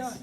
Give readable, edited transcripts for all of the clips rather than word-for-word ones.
done.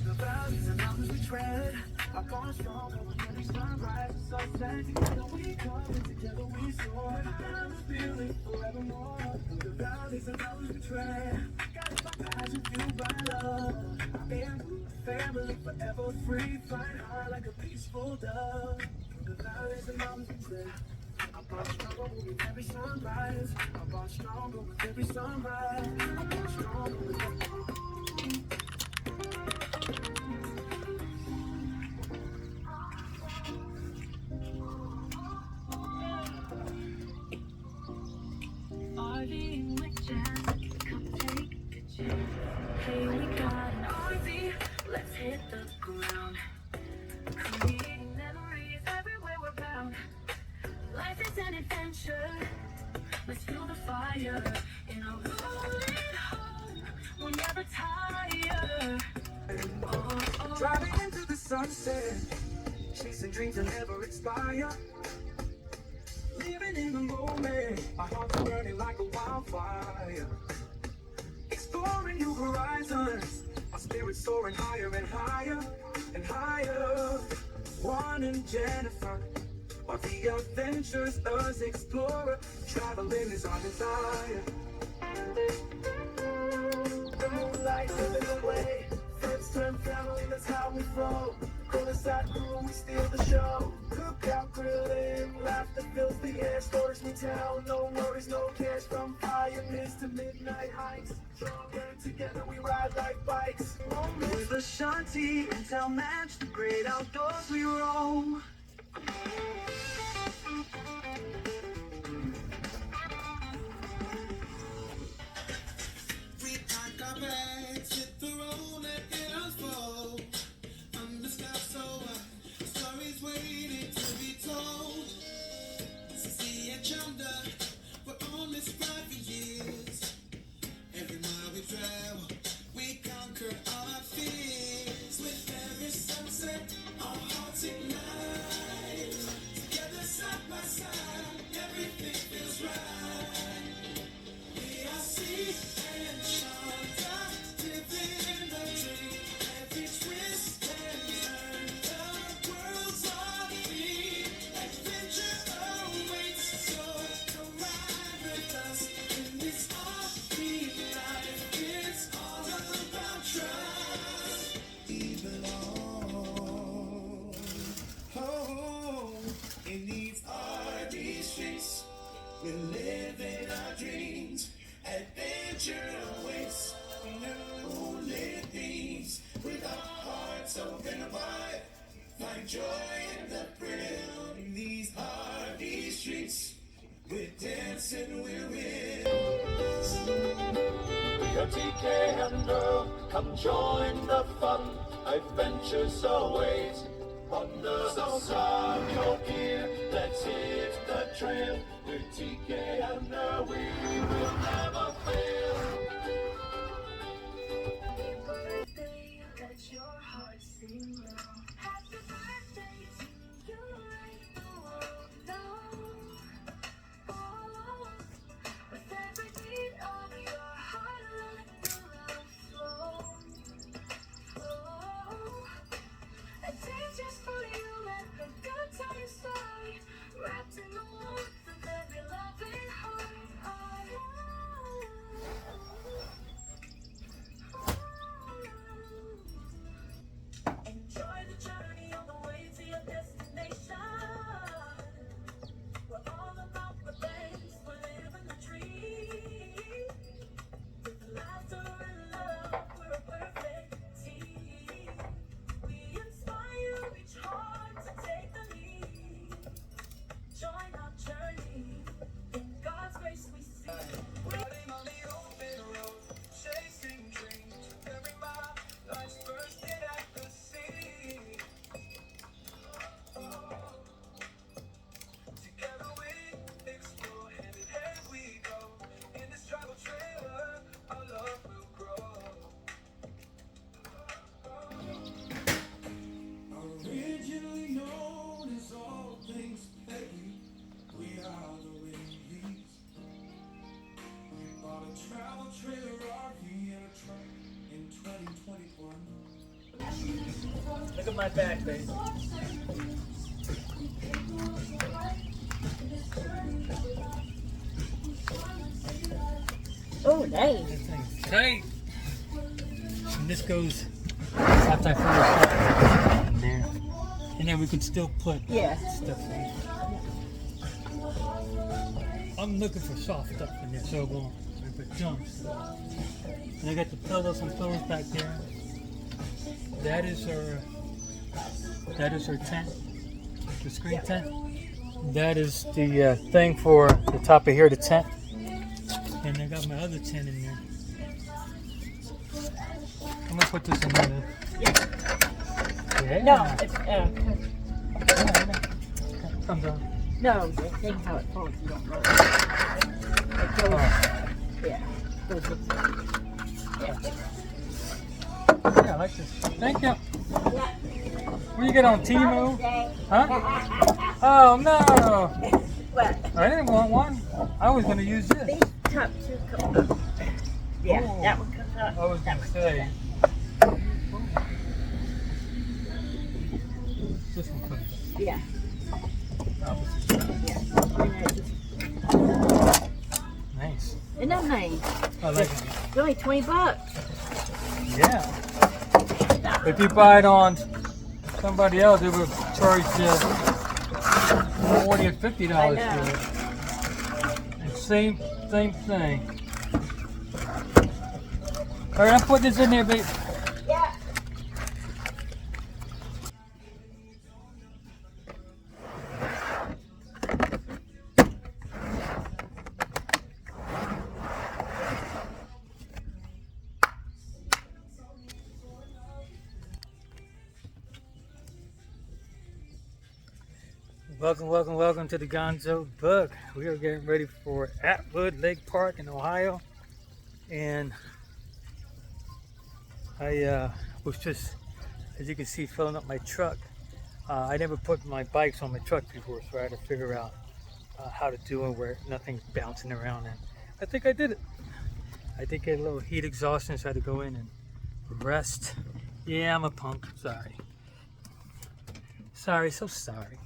The valleys and mountains we tread, our bonds stronger when every sunrise is sunset. Together we come and together we soar. I'm feeling forevermore. Through the valleys and mountains we tread, guided by passion, fueled by love. And family forever free, flying high like a peaceful dove. Through the valleys and mountains we tread, our bonds stronger with every sunrise. Our bonds stronger with every sunrise. Our bonds stronger with every RVing with Jen, come take a chance. Hey, we got an RV, let's hit the ground. Creating memories everywhere we're bound. Life is an adventure, let's fuel the fire. In a rolling home, we'll never tire. Oh, oh. driving into the sunset, chasing dreams that never expire. Living in the moment, our hearts are burning like a wildfire. Exploring new horizons, our spirits soaring higher and higher and higher. Juan and Jennifer are the adventures us explore. Traveling is our desire. The moonlight living away, first turn family, that's how we flow. Cool side crew, we steal the show. Cookout grilling, laughter fills the air. Stories we tell, no worries, no cares. From fire pits to midnight hikes, stronger together we ride like bikes. With Ashanti and Tal match the great outdoors we roam. We pack our bags, hit the road, let it unfold. Under sky so wide, stories waiting to be told. Sissy and Chanda, we're on this ride for years. Every mile we travel, we conquer all our fears. With every sunset, our hearts ignite. Together side by side, everything feels right. We are sea and Chanda, living the dream. Every twist and turn, the world's our feet. Adventure awaits, so come ride with us in this RV life. It's all about trust. We belong, oh, in these RV streets. We're living our dreams. Adventure awaits. No things with our hearts open wide. Find joy in the thrill. In these RV streets, we're dancing, we're in. We are TK and Earl, come join the fun. Adventures always on the south. Your gear, let's hit the trail. With TK and Earl, we will never fail. Happy birthday, let your heart sing low. Happy birthday to you, let the world know. Oh, with every beat of your heart, let the love flow. trailer RV and a truck in 2021. Look at my back, baby. Oh, nice. This thing's tight. And this goes after I finish that in there. And then we can still put Yeah. stuff in. I'm looking for soft stuff in there, so I'm going to put junk stuff. And I got the pillows and pillows back there. That is our tent, the screen tent. That is the thing for the top of here, the tent. And I got my other tent in there. I'm gonna put this in there. Yeah. No, it's, Come down. no, the thing how it falls, you don't know. It goes, yeah. Goes with, yeah. Yeah, I like this. Thank you. Where you get on Timo? Huh? Oh no! What? I didn't want one. I was gonna use this. These top two come up. Yeah, Oh. that one comes up. I was that gonna one say. This one comes up. Yeah, Opposite. yeah. Nice. Isn't that nice? I like it. It's only $20. Yeah. If you buy it on somebody else, it would charge you $40 or $50 I know. for it. And same thing. All right, I'm putting this in there, babe. Yeah. Welcome to the Gonzo Bug. We are getting ready for Atwood Lake Park in Ohio, and I was just, as you can see, filling up my truck. I never put my bikes on my truck before, so I had to figure out how to do it where nothing's bouncing around, and I think I did it. I did get a little heat exhaustion, so I had to go in and rest. Yeah, I'm a punk. Sorry, so sorry.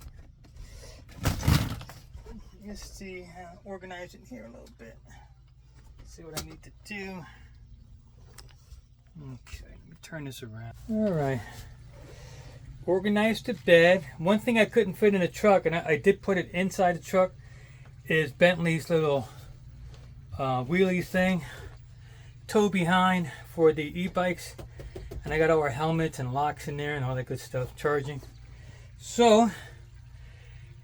Let's see how to organize it here a little bit. See what I need to do. Okay, let me turn this around. All right. Organize the bed. One thing I couldn't fit in the truck, and I did put it inside the truck, is Bentley's little wheelie thing. Tow behind for the e-bikes. And I got all our helmets and locks in there and all that good stuff, charging. So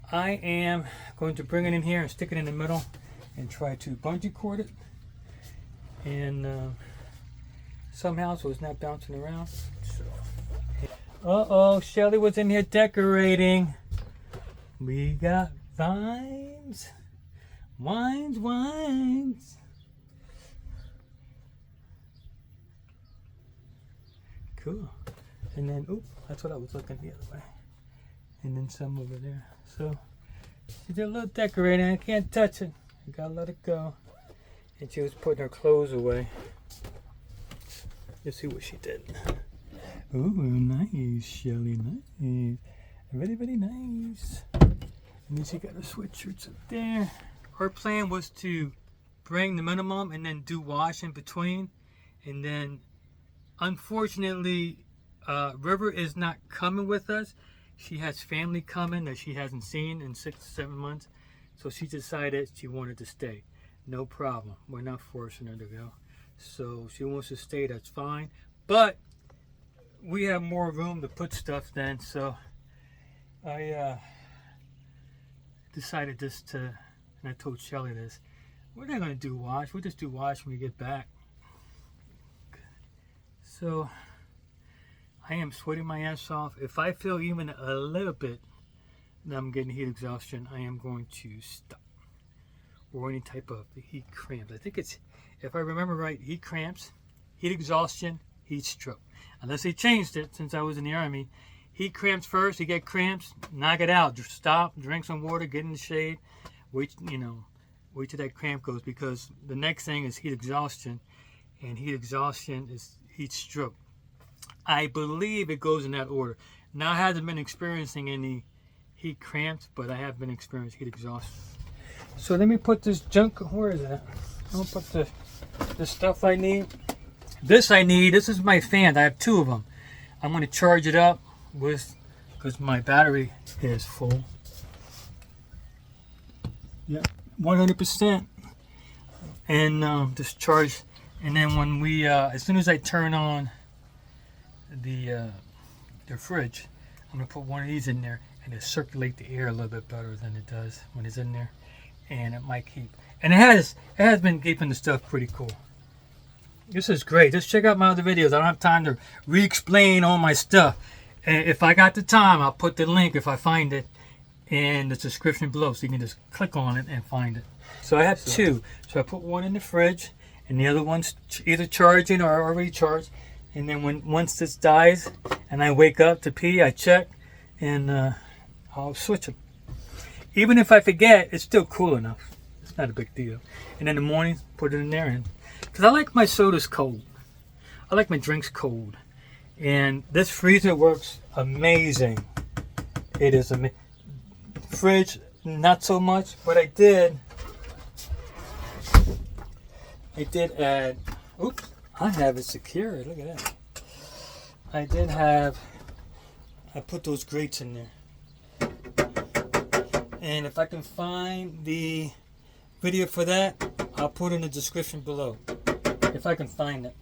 I am going to bring it in here and stick it in the middle and try to bungee cord it, and somehow so it's not bouncing around. So, uh-oh, Shelly was in here decorating. We got vines. Cool. And then, oop, that's what I was looking the other way. And then some over there. So she did a little decorating. I can't touch it. I gotta let it go. And she was putting her clothes away. Let's see what she did. Ooh, nice, Shelly, nice. Very, very nice. And then she got her sweatshirts up there. Her plan was to bring the minimum and then do wash in between. And then, unfortunately, River is not coming with us. She has family coming that she hasn't seen in 6 to 7 months. So she decided she wanted to stay. No problem. We're not forcing her to go. So she wants to stay, that's fine. But we have more room to put stuff then. So I decided just to, and I told Shelly this, we're not going to do wash. We'll just do wash when we get back. So I am sweating my ass off. If I feel even a little bit that I'm getting heat exhaustion, I am going to stop. Or any type of heat cramps. I think it's, if I remember right, heat cramps, heat exhaustion, heat stroke. Unless they changed it since I was in the Army. Heat cramps first, you get cramps, knock it out. Just stop, drink some water, get in the shade. Wait, Wait till that cramp goes, because the next thing is heat exhaustion, and heat exhaustion is heat stroke. I believe it goes in that order. Now, I haven't been experiencing any heat cramps, but I have been experiencing heat exhaustion. So let me put this junk, where is that? I'm gonna put the stuff I need. This is my fan. I have 2 of them. I'm gonna charge it up with, because my battery is full. Yeah, 100%. And just charge. And then when we, as soon as I turn on the fridge, I'm gonna put one of these in there, and it circulate the air a little bit better than it does when it's in there, and it might keep. And it has been keeping the stuff pretty cool. This is great. Just check out my other videos. I don't have time to re-explain all my stuff. And if I got the time, I'll put the link if I find it in the description below, so you can just click on it and find it. So I have 2. So I put one in the fridge, and the other one's either charging or already charged. And then once this dies and I wake up to pee, I check, and I'll switch them. Even if I forget, it's still cool enough. It's not a big deal. And in the morning, put it in there, and because I like my sodas cold. I like my drinks cold. And this freezer works amazing. It is amazing. Fridge, not so much, but I did add, oops, I have it secured. Look at that. I put those grates in there. And if I can find the video for that, I'll put it in the description below. If I can find it.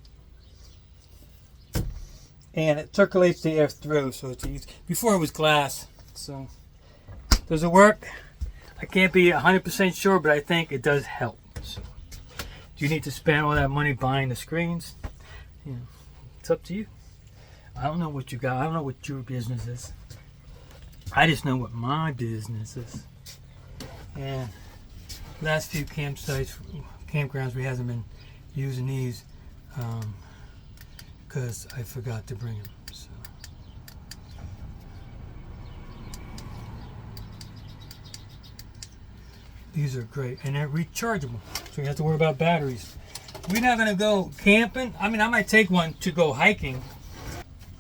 And it circulates the air through, so it's easy. Before it was glass, so does it work? I can't be 100% sure, but I think it does help. So, do you need to spend all that money buying the screens? You know, it's up to you. I don't know what you got. I don't know what your business is. I just know what my business is. And last few campgrounds, we hasn't been using these because I forgot to bring them. So. These are great, and they're rechargeable, so you have to worry about batteries. We're not gonna go camping. I mean, I might take one to go hiking.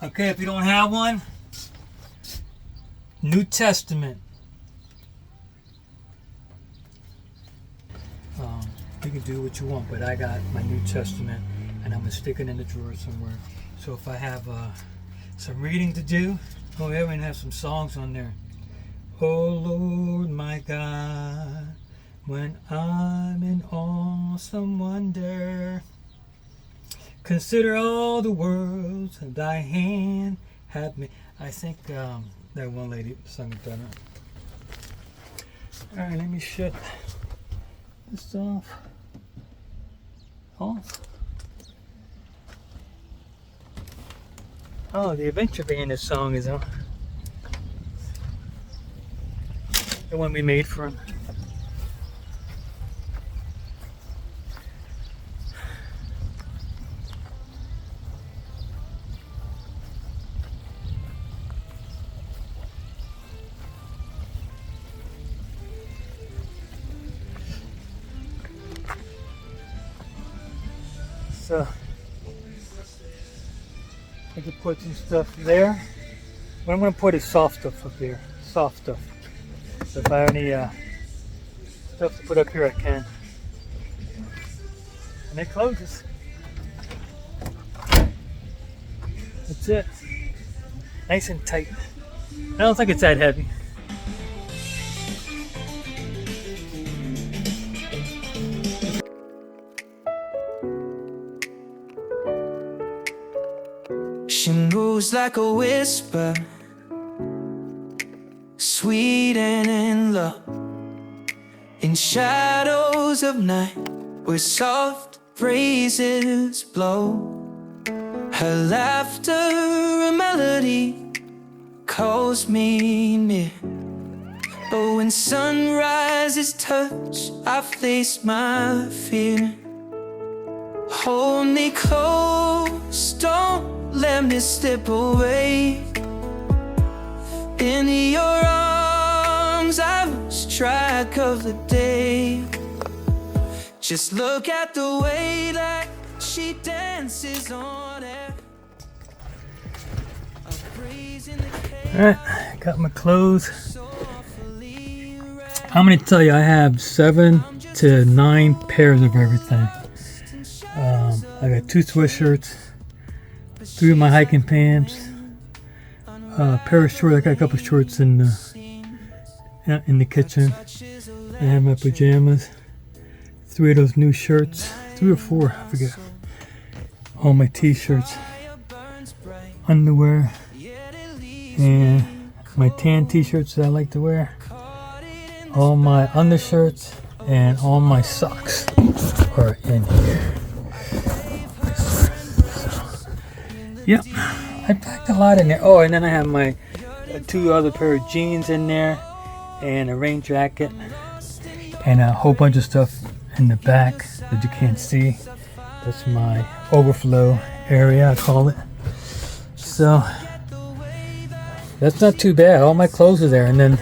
Okay, if you don't have one, New Testament. You can do what you want, but I got my New Testament, and I'm gonna stick it in the drawer somewhere. So if I have some reading to do, go ahead and have some songs on there. Oh Lord, my God, when I'm in awesome wonder, consider all the worlds thy hand hath made. I think that one lady sung it better. All right, let me shut this off. Oh, the Adventure Bandits song is on. The one we made for him. So I can put some stuff there. What I'm going to put is soft stuff up here. Soft stuff. So if I have any stuff to put up here, I can. And it closes. That's it. Nice and tight. I don't think it's that heavy. She moves like a whisper, sweet and in love, in shadows of night where soft breezes blow. Her laughter a melody calls me near, but when sunrises touch, I face my fear. Hold me close, don't let me slip away. In your arms I lose track of the day. Just look at the way that she dances on it. Alright, got my clothes. I'm gonna tell you, I have 7 to 9 pairs of everything. I got 2 sweatshirts, 3 of my hiking pants, a pair of shorts. I got a couple shorts in the kitchen. I have my pajamas, 3 of those new shirts, 3 or 4, I forget. All my t-shirts, underwear, and my tan t-shirts that I like to wear. All my undershirts and all my socks are in here. So, yep, I packed a lot in there. Oh, and then I have my 2 other pair of jeans in there, and a rain jacket, and a whole bunch of stuff in the back that you can't see. That's my overflow area, I call it. So that's not too bad. All my clothes are there, and then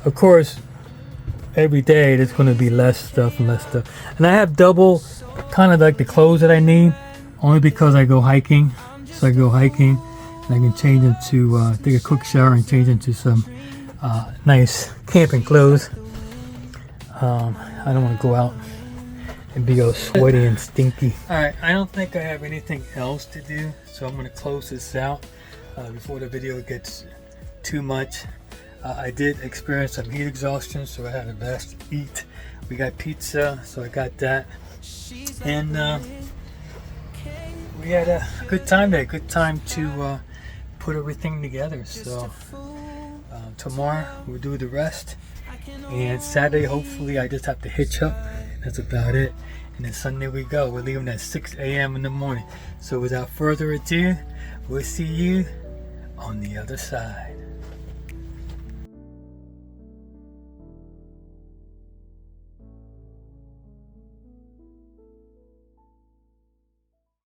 of course every day there's going to be less stuff and less stuff. And I have double kind of like the clothes that I need, only because I go hiking. So I go hiking and I can change into take a quick shower and change into some nice camping clothes. I don't want to go out and be all sweaty and stinky. Alright, I don't think I have anything else to do, so I'm going to close this out before the video gets too much. I did experience some heat exhaustion, so I had a best to eat. We got pizza, so I got that. And we had a good time there, good time to put everything together. So tomorrow we'll do the rest. And Saturday, hopefully, I just have to hitch up. That's about it. And then Sunday we go. We're leaving at 6 a.m. in the morning. So without further ado, we'll see you on the other side.